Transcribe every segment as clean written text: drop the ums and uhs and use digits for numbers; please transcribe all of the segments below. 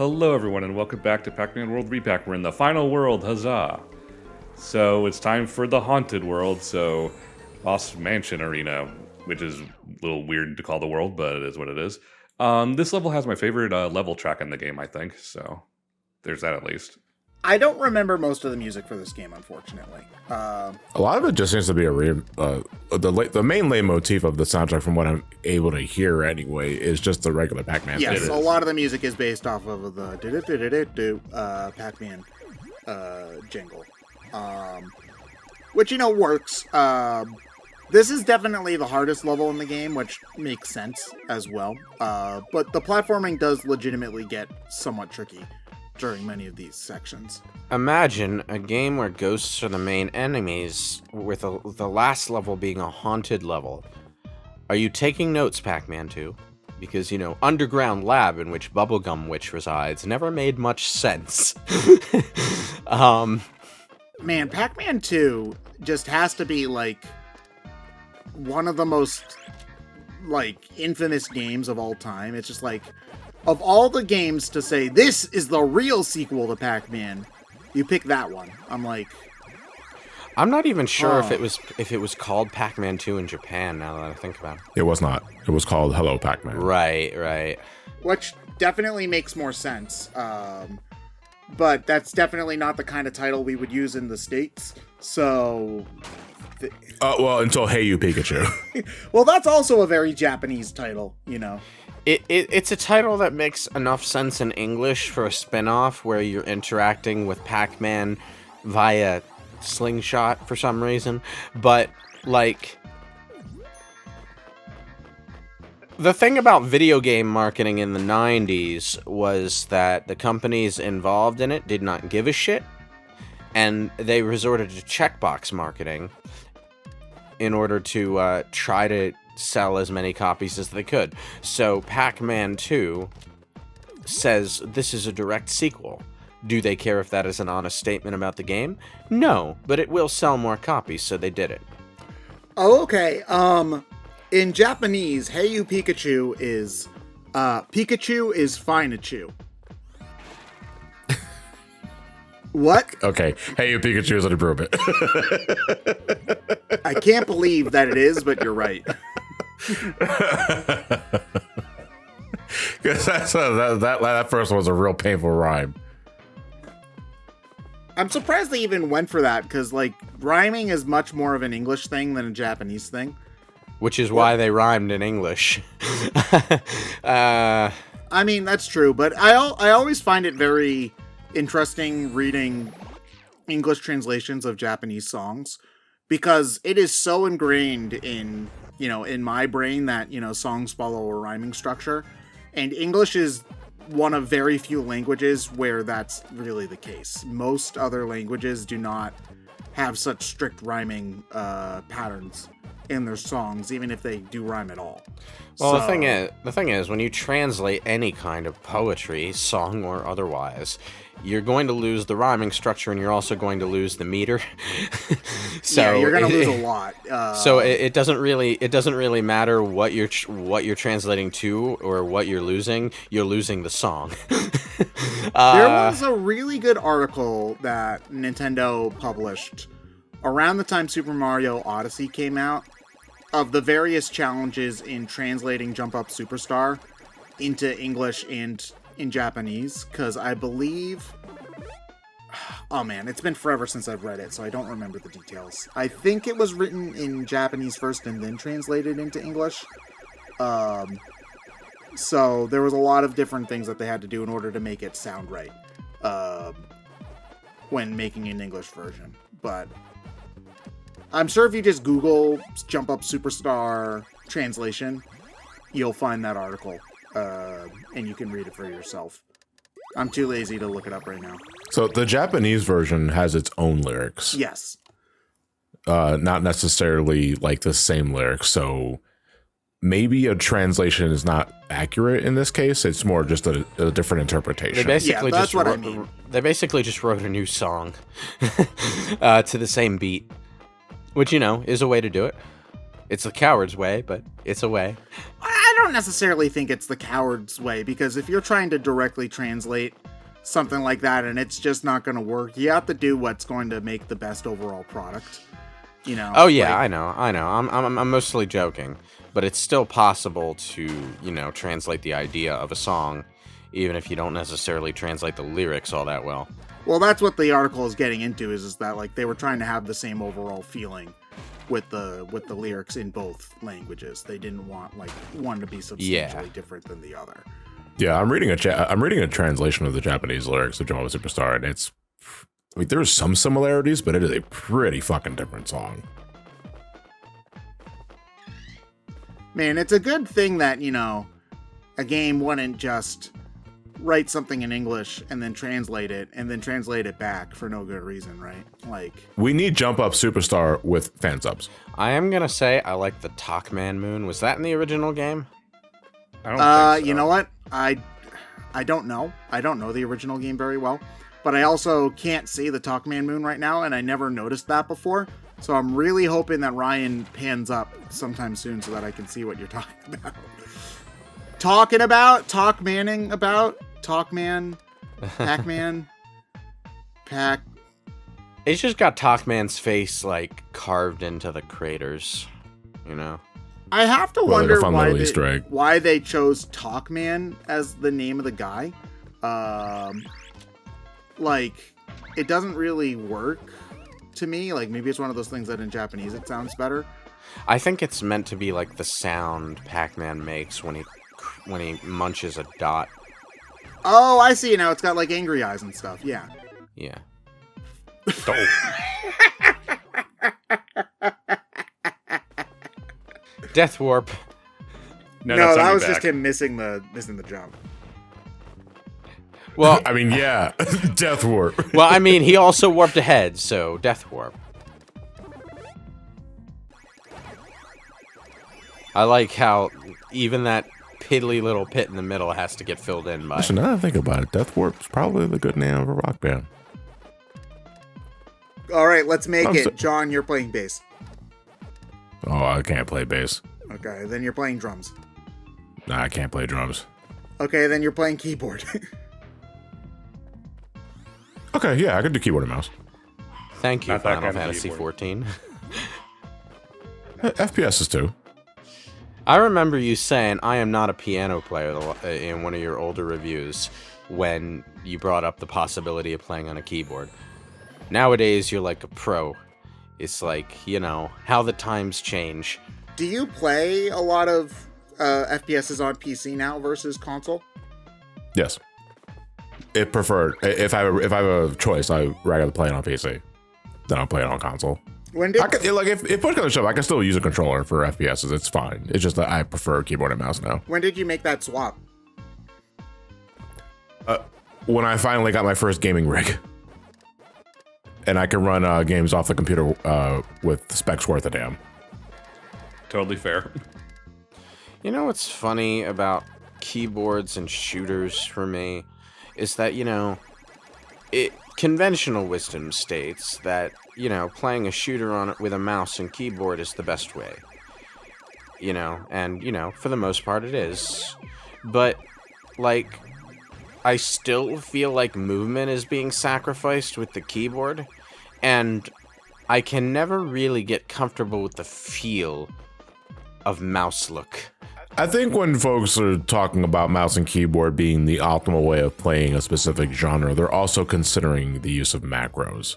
Hello everyone and welcome back to Pac-Man World Re-Pac. We're in the final world, huzzah! So it's time for the haunted world, so Lost Mansion Arena, which is a little weird to call the world, but it is what it is. This level has my favorite level track in the game, I think, so there's that at least. I don't remember most of the music for this game, unfortunately. A lot of it just seems to be the main leitmotif of the soundtrack, from what I'm able to hear anyway, is just the regular Pac-Man. Yes, a lot of the music is based off of the Pac-Man jingle, which, works. This is definitely the hardest level in the game, which makes sense as well. But the platforming does legitimately get somewhat tricky during many of these sections. Imagine a game where ghosts are the main enemies, with the last level being a haunted level. Are you taking notes, Pac-Man 2? Because, underground lab in which Bubblegum Witch resides never made much sense. Man, Pac-Man 2 just has to be, one of the most, infamous games of all time. It's just of all the games to say, this is the real sequel to Pac-Man, you pick that one. I'm not even sure if it was called Pac-Man 2 in Japan, now that I think about it. It was not. It was called Hello Pac-Man. Right. Which definitely makes more sense. But that's definitely not the kind of title we would use in the States. So... until Hey You Pikachu. Well, that's also a very Japanese title, It's a title that makes enough sense in English for a spin-off where you're interacting with Pac-Man via slingshot for some reason, but, the thing about video game marketing in the 90s was that the companies involved in it did not give a shit, and they resorted to checkbox marketing in order to try to sell as many copies as they could. So Pac-Man 2 says this is a direct sequel. Do they care if that is an honest statement about the game? No, but it will sell more copies, so they did it. Oh, okay. In Japanese, Hey You Pikachu is Pikachu is fine-a-chew. What? Okay. Hey You Pikachu is an improvement. I can't believe that it is, but you're right. Because that first one was a real painful rhyme. I'm surprised they even went for that, because, rhyming is much more of an English thing than a Japanese thing. Which is why they rhymed in English. I mean, that's true, but I always find it very interesting reading English translations of Japanese songs, because it is so ingrained in my brain that, songs follow a rhyming structure, and English is one of very few languages where that's really the case. Most other languages do not have such strict rhyming patterns in their songs, even if they do rhyme at all. Well, the thing is, when you translate any kind of poetry, song or otherwise, you're going to lose the rhyming structure, and you're also going to lose the meter. So yeah, you're going to lose a lot. So it doesn't really matter what you're translating to or what you're losing. You're losing the song. There was a really good article that Nintendo published around the time Super Mario Odyssey came out, of the various challenges in translating Jump Up Superstar into English and in Japanese, because I believe... Oh man, it's been forever since I've read it, so I don't remember the details. I think it was written in Japanese first and then translated into English. So there was a lot of different things that they had to do in order to make it sound right when making an English version. But I'm sure if you just Google Jump Up Superstar translation, you'll find that article, and you can read it for yourself. I'm too lazy to look it up right now. So the Japanese version has its own lyrics. Yes. Not necessarily the same lyrics, so maybe a translation is not accurate in this case. It's more just a different interpretation. They basically just wrote a new song to the same beat. Which, is a way to do it. It's the coward's way, but it's a way. I don't necessarily think it's the coward's way, because if you're trying to directly translate something like that and it's just not going to work, you have to do what's going to make the best overall product. You know? Oh yeah, I know. I'm mostly joking, but it's still possible to, you know, translate the idea of a song, even if you don't necessarily translate the lyrics all that well. Well, that's what the article is getting into, is that like they were trying to have the same overall feeling with the lyrics in both languages. They didn't want like one to be substantially different than the other. Yeah, I'm reading a translation of the Japanese lyrics of Jumbo Superstar, and it's, I mean, there's some similarities, but it is a pretty fucking different song. Man, it's a good thing that, you know, a game wouldn't just write something in English and then translate it back for no good reason, right? Like, we need Jump Up Superstar with fan subs. I am gonna say I like the Pac-Man Moon. Was that in the original game? I don't think so. You know what? I don't know. I don't know the original game very well, but I also can't see the Pac-Man Moon right now, and I never noticed that before. So I'm really hoping that Ryan pans up sometime soon so that I can see what you're talking about. Talkman, Pac-Man, Pac. It's just got Pac-Man's face like carved into the craters, you know. I have to Well, like wonder a fun little Easter egg. why they chose Talkman as the name of the guy. Like, it doesn't really work to me. Like, maybe it's one of those things that in Japanese it sounds better. I think it's meant to be like the sound Pac-Man makes when he munches a dot. Oh, I see now. It's got like angry eyes and stuff. Yeah. Yeah. Death Warp. No, that's on that your was back. just him missing the jump. Well, I mean, yeah, Death Warp. well, I mean, he also warped ahead, so Death Warp. I like how even that piddly little pit in the middle has to get filled in by. Listen, now that I think about it, Death Warp's probably the good name of a rock band. All right, let's make I'm it. so- John, you're playing bass. Oh, I can't play bass. Okay, then you're playing drums. Nah, I can't play drums. Okay, then you're playing keyboard. Okay, yeah, I could do keyboard and mouse. Thank you, Not that Final kind of Fantasy keyboard. 14. FPS is too. I remember you saying, I am not a piano player in one of your older reviews when you brought up the possibility of playing on a keyboard. Nowadays, you're like a pro. It's like, you know, how the times change. Do you play a lot of FPSs on PC now versus console? Yes. It preferred. If I have a choice, I'd rather play it on PC than I'll play it on console. When did I could, like if push comes to shove, I can still use a controller for FPSs. It's fine. It's just that I prefer keyboard and mouse now. when did you make that swap? When I finally got my first gaming rig, and I can run games off the computer with specs worth a damn. Totally fair. You know what's funny about keyboards and shooters for me is that, you know, conventional wisdom states that, you know, playing a shooter on it with a mouse and keyboard is the best way. You know, and, you know, for the most part it is. But, like, I still feel like movement is being sacrificed with the keyboard, and I can never really get comfortable with the feel of mouse look. I think when folks are talking about mouse and keyboard being the optimal way of playing a specific genre, they're also considering the use of macros,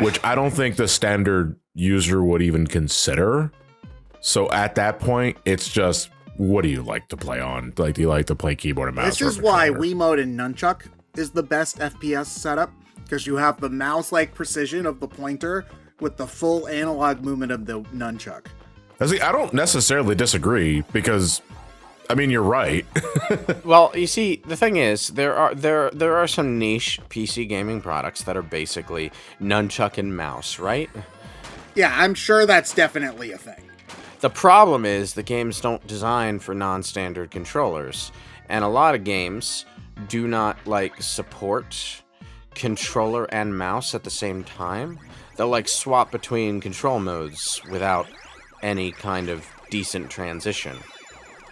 which I don't think the standard user would even consider. So at that point, it's just, what do you like to play on? Like, do you like to play keyboard and mouse? This is why Wiimote and Nunchuck is the best FPS setup, because you have the mouse-like precision of the pointer with the full analog movement of the Nunchuck. See, I don't necessarily disagree because, I mean, you're right. Well, you see, the thing is, there are some niche PC gaming products that are basically nunchuck and mouse, right? Yeah, I'm sure that's definitely a thing. The problem is the games don't design for non-standard controllers, and a lot of games do not, like, support controller and mouse at the same time. They'll, like, swap between control modes without any kind of decent transition.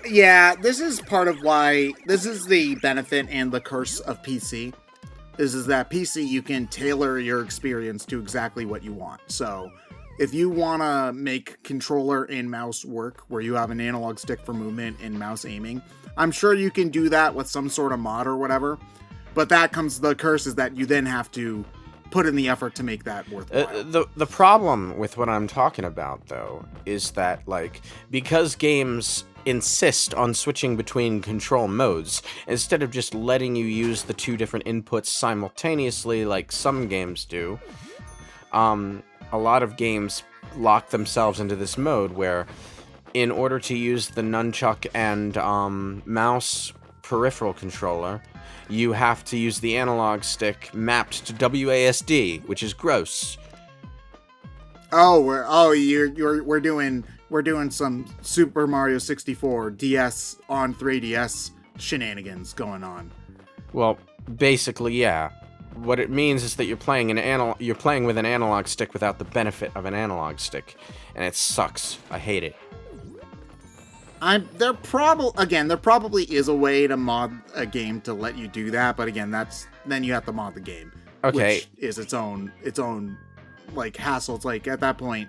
Yeah, this is part of why, this is the benefit and the curse of PC. Is that PC, you can tailor your experience to exactly what you want. So if you want to make controller and mouse work, where you have an analog stick for movement and mouse aiming, I'm sure you can do that with some sort of mod or whatever. But that comes, the curse is that you then have to put in the effort to make that worthwhile. The problem with what I'm talking about, though, is that, like, because games insist on switching between control modes, instead of just letting you use the two different inputs simultaneously like some games do, a lot of games lock themselves into this mode where, in order to use the nunchuck and mouse peripheral controller, you have to use the analog stick mapped to WASD, which is gross. Oh, we're doing some Super Mario 64 DS on 3DS shenanigans going on. Well, basically, yeah. What it means is that you're playing with an analog stick without the benefit of an analog stick, and it sucks. I hate it. There probably is a way to mod a game to let you do that, but again, then you have to mod the game. Okay. Which is its own like hassle. It's like, at that point,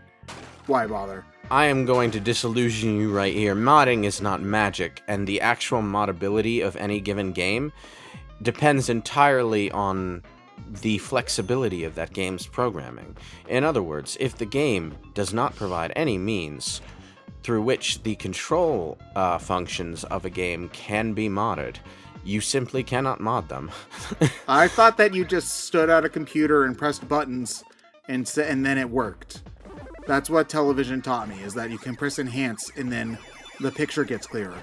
why bother? I am going to disillusion you right here. Modding is not magic, and the actual moddability of any given game depends entirely on the flexibility of that game's programming. In other words, if the game does not provide any means through which the control functions of a game can be modded, you simply cannot mod them. I thought that you just stood at a computer and pressed buttons and then it worked. That's what television taught me, is that you can press enhance and then the picture gets clearer.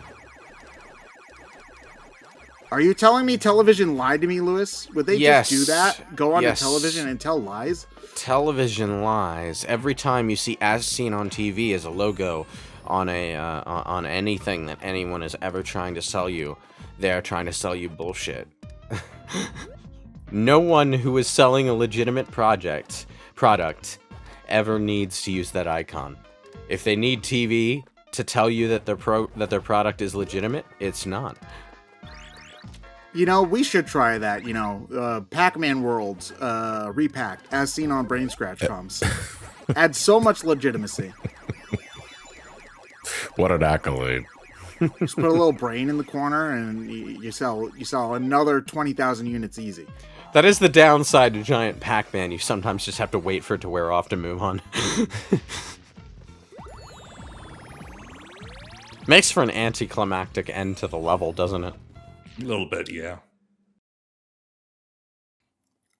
Are you telling me television lied to me, Lewis? Would they just do that? Go on to television and tell lies? Television lies. Every time you see "as seen on TV" as a logo on on anything that anyone is ever trying to sell you, they're trying to sell you bullshit. No one who is selling a legitimate product ever needs to use that icon. If they need TV to tell you that their product is legitimate, it's not. You know, we should try that. Pac-Man World Re-Pac, as seen on BrainScratch comes. Adds so much legitimacy. What an accolade. Just put a little brain in the corner and you sell another 20,000 units easy. That is the downside to Giant Pac-Man. You sometimes just have to wait for it to wear off to move on. Makes for an anticlimactic end to the level, doesn't it? A little bit, yeah.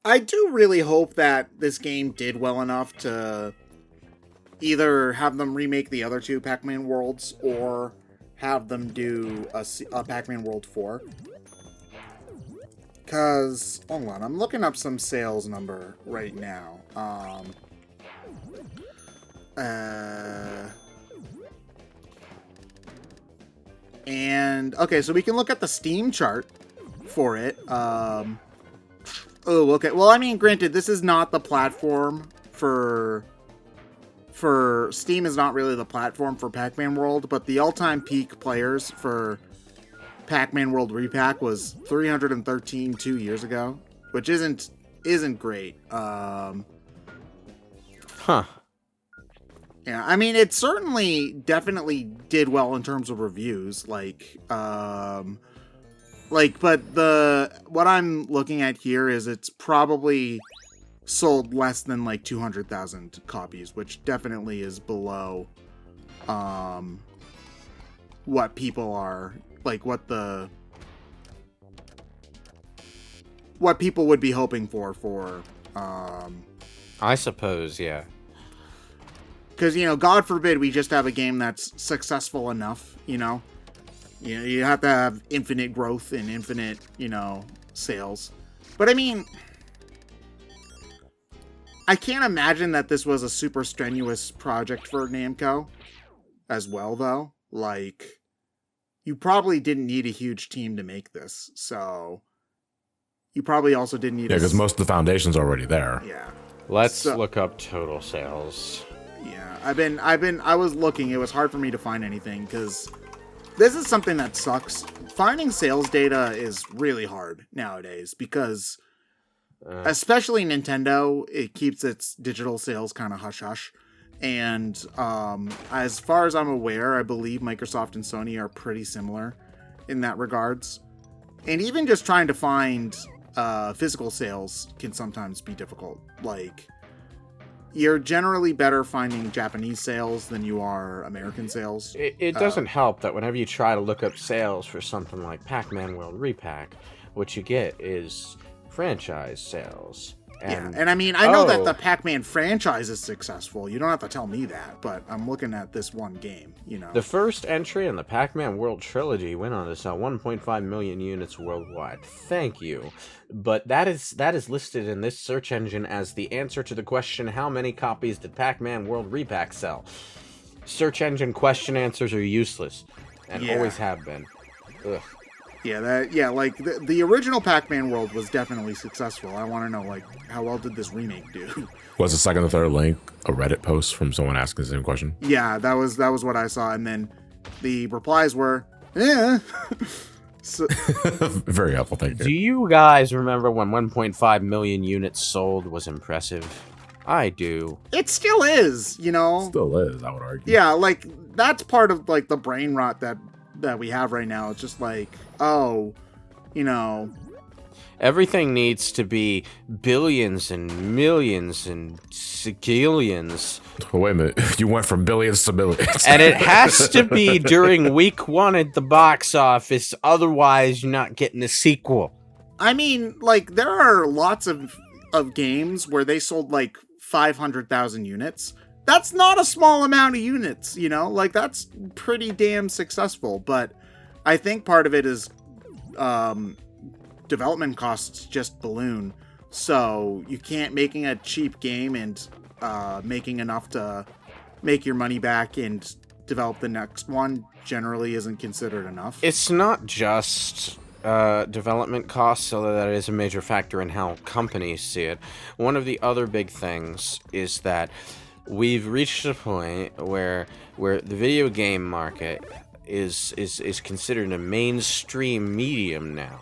I do really hope that this game did well enough to either have them remake the other two Pac-Man worlds or have them do a Pac-Man World 4. Because, hold on, I'm looking up some sales number right now. And, okay, so we can look at the Steam chart for it. Oh, okay. Well, I mean, granted, this is not the platform for Steam is not really the platform for Pac-Man World, but the all-time peak players for Pac-Man World Re-Pac was 313 2 years ago, which isn't great. Huh. Yeah, I mean, it definitely did well in terms of reviews, but what I'm looking at here is it's probably sold less than 200,000 copies, which definitely is below what people are what people would be hoping for I suppose, yeah. because God forbid we just have a game that's successful enough. You have to have infinite growth and infinite sales. But I mean, I can't imagine that this was a super strenuous project for Namco as well, though. You probably didn't need a huge team to make this, so you probably also didn't need. Yeah, because most of the foundation's already there. Yeah. Let's look up total sales. Yeah, I was looking. It was hard for me to find anything because this is something that sucks. Finding sales data is really hard nowadays because, especially Nintendo, it keeps its digital sales kind of hush-hush. And as far as I'm aware, I believe Microsoft and Sony are pretty similar in that regards. And even just trying to find physical sales can sometimes be difficult. Like, you're generally better finding Japanese sales than you are American sales. It doesn't help that whenever you try to look up sales for something like Pac-Man World Re-Pac, what you get is franchise sales. And I mean, I know that the Pac-Man franchise is successful. You don't have to tell me that, but I'm looking at this one game, you know. The first entry in the Pac-Man World Trilogy went on to sell 1.5 million units worldwide. Thank you. But that is listed in this search engine as the answer to the question, how many copies did Pac-Man World Re-Pac sell? Search engine question answers are useless, and always have been. Ugh. Yeah, like the original Pac-Man World was definitely successful. I want to know, like, how well did this remake do? Was the second or third link a Reddit post from someone asking the same question? Yeah, that was what I saw, and then the replies were, "Yeah." So, very helpful, thank you. Do you guys remember when 1.5 million units sold was impressive? I do. It still is, you know. Still is, I would argue. Yeah, like that's part of like the brain rot that we have right now. It's just like, oh, you know, everything needs to be billions and millions and zillions. Oh, wait a minute, you went from billions to millions. And it has to be during week 1 at the box office, otherwise you're not getting a sequel. I mean, like, there are lots of games where they sold like 500,000 units. That's not a small amount of units, you know? Like, that's pretty damn successful. But I think part of it is development costs just balloon. So you can't making a cheap game and making enough to make your money back and develop the next one generally isn't considered enough. It's not just development costs, although that is a major factor in how companies see it. One of the other big things is that we've reached a point where the video game market is considered a mainstream medium now.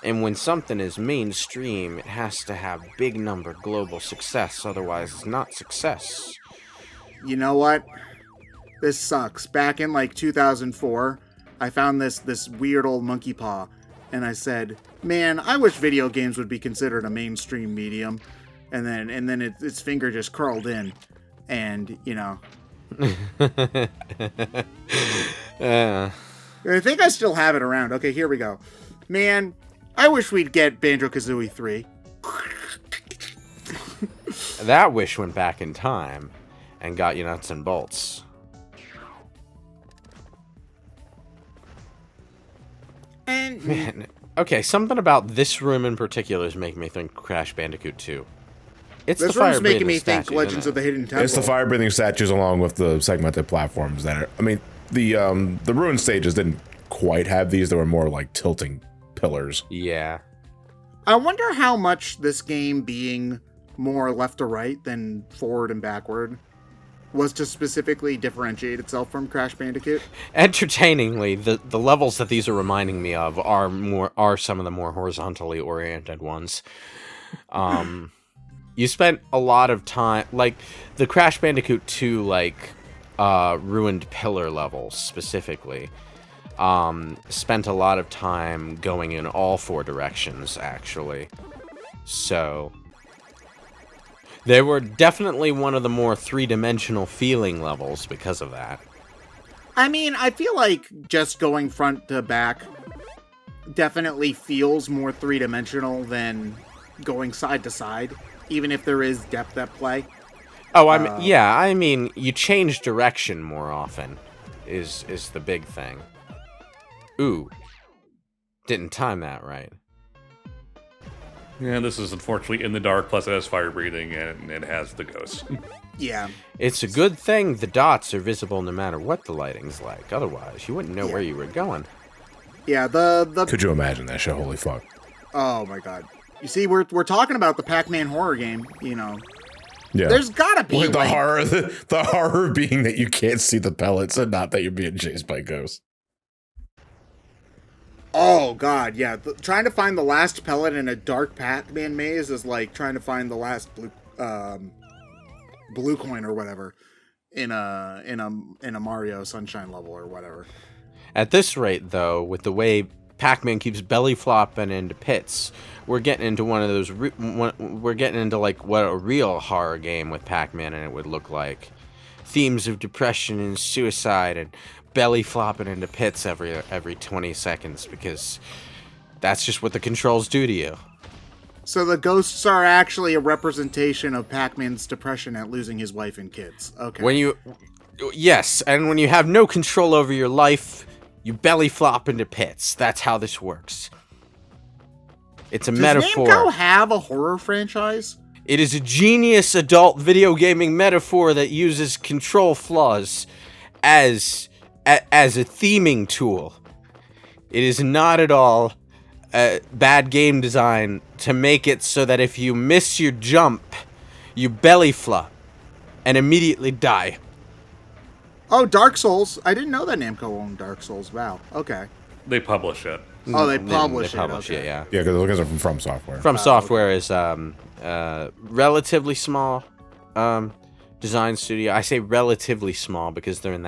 And when something is mainstream, it has to have big number global success, otherwise it's not success. You know what? This sucks. Back in like 2004, I found this weird old monkey paw, and I said, man, I wish video games would be considered a mainstream medium. And then its finger just curled in. And, you know. I think I still have it around. Okay, here we go. Man, I wish we'd get Banjo-Kazooie 3. That wish went back in time and got you nuts and bolts. And man, okay, something about this room in particular is making me think Crash Bandicoot 2. It's this the room's fire-breathing making me think statues, Legends of the Hidden Temple. It's the fire-breathing statues along with the segmented platforms that are... I mean, the ruined stages didn't quite have these. They were more like tilting pillars. Yeah. I wonder how much this game being more left to right than forward and backward was to specifically differentiate itself from Crash Bandicoot. Entertainingly, the levels that these are reminding me of are some of the more horizontally oriented ones. You spent a lot of time, like the Crash Bandicoot 2, like ruined pillar levels specifically. Spent a lot of time going in all 4 directions, actually. So they were definitely one of the more 3-dimensional feeling levels because of that. I mean, I feel like just going front to back definitely feels more 3-dimensional than going side to side, even if there is depth at play. Oh, I mean, you change direction more often is the big thing. Ooh, didn't time that right. Yeah, this is unfortunately in the dark, plus it has fire breathing, and it has the ghosts. Yeah. It's a good thing the dots are visible no matter what the lighting's like. Otherwise, you wouldn't know where you were going. Yeah, the... Could you imagine that shit? Holy fuck. Oh my god. You see, we're talking about the Pac-Man horror game, you know. Yeah. There's gotta be, with the like... horror being that you can't see the pellets and not that you're being chased by ghosts. Oh god, yeah. Trying to find the last pellet in a dark Pac-Man maze is like trying to find the last blue coin or whatever in a Mario Sunshine level or whatever. At this rate, though, with the way Pac-Man keeps belly flopping into pits, we're getting into one of those. We're getting into like what a real horror game with Pac-Man and it would look like. Themes of depression and suicide and belly flopping into pits every 20 seconds because that's just what the controls do to you. So the ghosts are actually a representation of Pac-Man's depression at losing his wife and kids. Okay. Yes, and when you have no control over your life, you belly flop into pits. That's how this works. It's a metaphor. Does Namco have a horror franchise? It is a genius adult video gaming metaphor that uses control flaws as a theming tool. It is not at all bad game design to make it so that if you miss your jump, you belly flop and immediately die. Oh, Dark Souls. I didn't know that Namco owned Dark Souls. Wow. Okay. They publish it. Oh, they publish it, yeah. Yeah, because look at it from Software. From Software is relatively small design studio. I say relatively small because they're in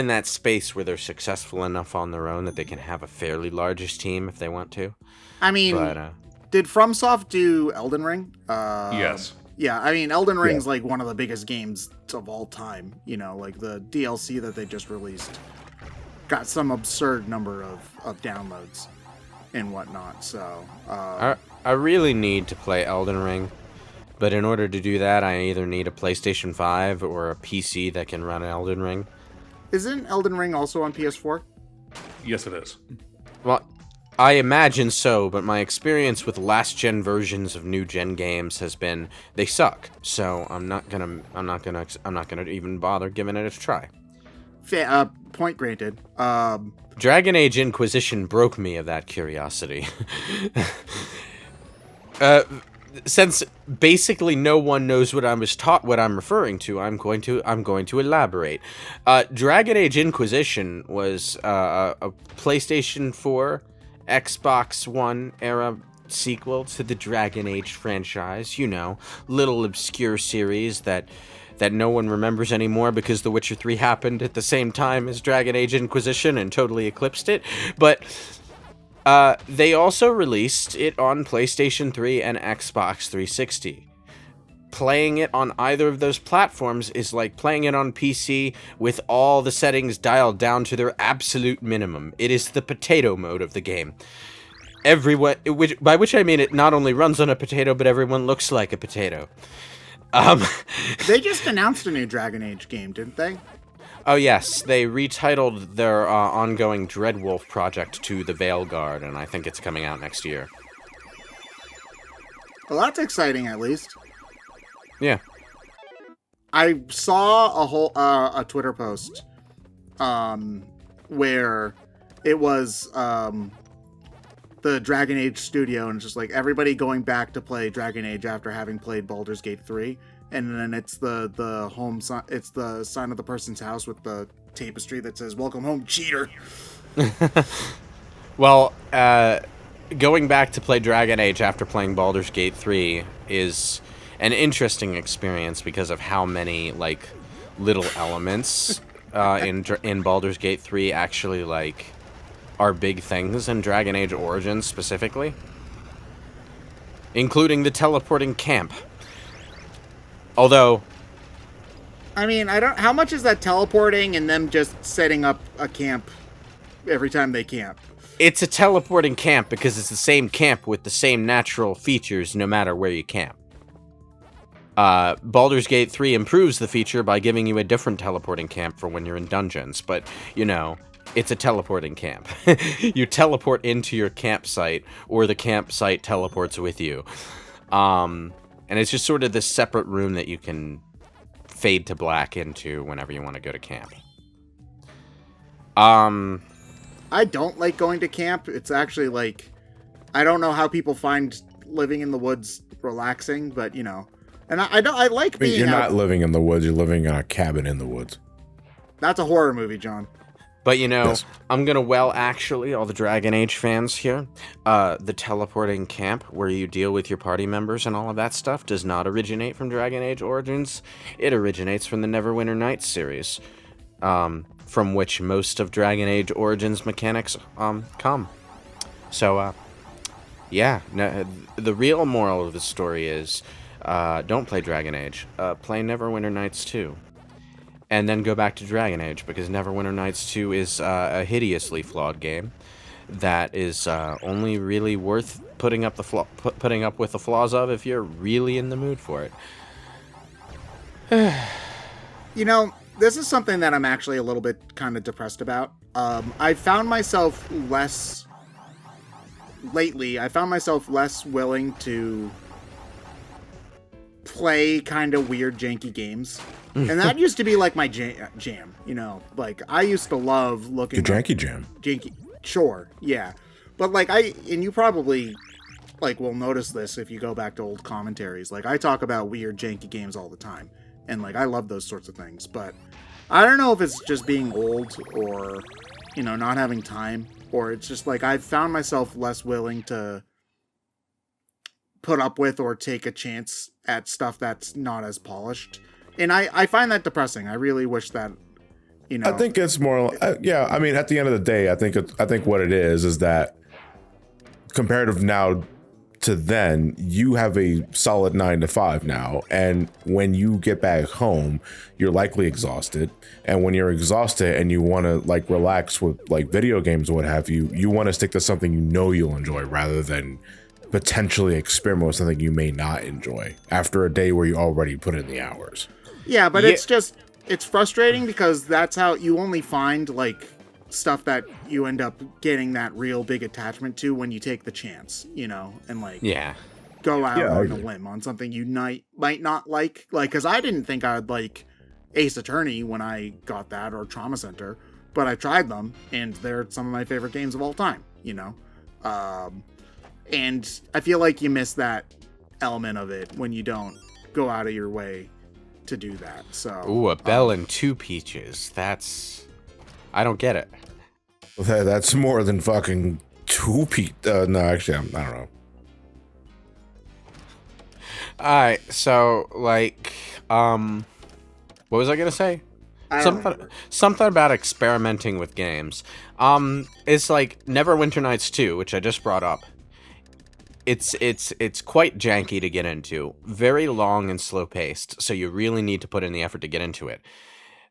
that space where they're successful enough on their own that they can have a fairly largish team if they want to. I mean, did FromSoft do Elden Ring? Yes. Yeah, I mean, Elden Ring's like one of the biggest games of all time. You know, like the DLC that they just released got some absurd number of downloads and whatnot. So I really need to play Elden Ring, but in order to do that, I either need a PlayStation 5 or a PC that can run Elden Ring. Isn't Elden Ring also on PS4? Yes, it is. Well, I imagine so, but my experience with last-gen versions of new-gen games has been they suck. So I'm not gonna even bother giving it a try. Point granted. Dragon Age Inquisition broke me of that curiosity. Since basically no one knows what I'm referring to, I'm going to elaborate. Dragon Age Inquisition was a PlayStation 4, Xbox One era sequel to the Dragon Age franchise. You know, little obscure series that no one remembers anymore because The Witcher 3 happened at the same time as Dragon Age Inquisition and totally eclipsed it. But they also released it on PlayStation 3 and Xbox 360. Playing it on either of those platforms is like playing it on PC with all the settings dialed down to their absolute minimum. It is the potato mode of the game. By which I mean it not only runs on a potato, but everyone looks like a potato. They just announced a new Dragon Age game, didn't they? Oh yes, they retitled their ongoing Dreadwolf project to The Veilguard, and I think it's coming out next year. Well, that's exciting, at least. Yeah. I saw a Twitter post where it was the Dragon Age studio, and it's just like everybody going back to play Dragon Age after having played Baldur's Gate 3, and then it's the home sign, it's the sign of the person's house with the tapestry that says "Welcome home, cheater." Well, going back to play Dragon Age after playing Baldur's Gate 3 is an interesting experience because of how many like little elements in Baldur's Gate 3 actually like are big things in Dragon Age Origins specifically, including the teleporting camp. Although, I mean, how much is that teleporting and them just setting up a camp every time they camp? It's a teleporting camp because it's the same camp with the same natural features no matter where you camp. Baldur's Gate 3 improves the feature by giving you a different teleporting camp for when you're in dungeons, but, you know, it's a teleporting camp. You teleport into your campsite, or the campsite teleports with you. And it's just sort of this separate room that you can fade to black into whenever you want to go to camp. I don't like going to camp. It's actually like, I don't know how people find living in the woods relaxing, but, you know. And I like being You're out. not living in the woods. You're living in a cabin in the woods. That's a horror movie, John. But you know, Yes. I'm gonna actually, all the Dragon Age fans here, the teleporting camp where you deal with your party members and all of that stuff does not originate from Dragon Age Origins. It originates from the Neverwinter Nights series, from which most of Dragon Age Origins mechanics come. So, yeah, no, the real moral of the story is, don't play Dragon Age. Play Neverwinter Nights 2. And then go back to Dragon Age, because Neverwinter Nights 2 is a hideously flawed game that is only really worth putting up with the flaws of if you're really in the mood for it. You know, this is something that I'm actually a little bit kind of depressed about. I found myself less willing to play kind of weird, janky games. And that used to be like my jam, you know? Like, I used to love looking... Your janky jam. Janky... Sure, yeah. But, like, and you probably, like, will notice this if you go back to old commentaries. Like, I talk about weird, janky games all the time. And, like, I love those sorts of things. But I don't know if it's just being old or, you know, not having time. Or it's just, like, I've found myself less willing to put up with or take a chance at stuff that's not as polished. And I find that depressing. I really wish that, you know... I think it's more... yeah, I mean, at the end of the day, I think what it is that comparative now to then, you have a solid 9 to 5 now. And when you get back home, you're likely exhausted. And when you're exhausted and you want to, like, relax with, like, video games or what have you, you want to stick to something you know you'll enjoy rather than potentially experiment with something you may not enjoy after a day where you already put in the hours. Yeah, but it's frustrating because that's how you only find, like, stuff that you end up getting that real big attachment to when you take the chance, you know, and, like, go out on a limb on something you might not like, because I didn't think I'd like Ace Attorney when I got that, or Trauma Center, but I tried them, and they're some of my favorite games of all time, you know? And I feel like you miss that element of it when you don't go out of your way to do that. So ooh, a bell and 2 peaches. I don't get it. That's more than fucking 2 peach. No, actually, I don't know. Alright, so, like, what was I gonna say? Something about experimenting with games. It's like Neverwinter Nights 2, which I just brought up. It's quite janky to get into, very long and slow paced, so you really need to put in the effort to get into it.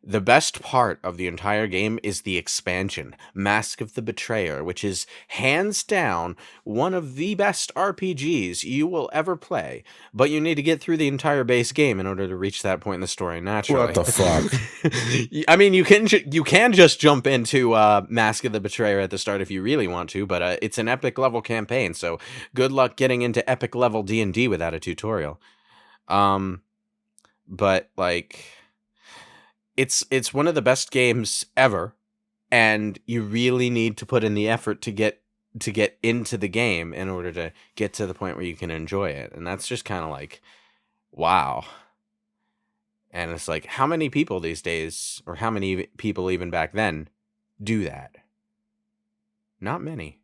The best part of the entire game is the expansion, Mask of the Betrayer, which is hands down one of the best RPGs you will ever play, but you need to get through the entire base game in order to reach that point in the story naturally. What the fuck? I mean, you can just jump into Mask of the Betrayer at the start if you really want to, but it's an epic level campaign, so good luck getting into epic level D&D without a tutorial. But, like... It's one of the best games ever, and you really need to put in the effort to get into the game in order to get to the point where you can enjoy it. And that's just kind of like, wow. And it's like, how many people these days, or how many people even back then, do that? Not many.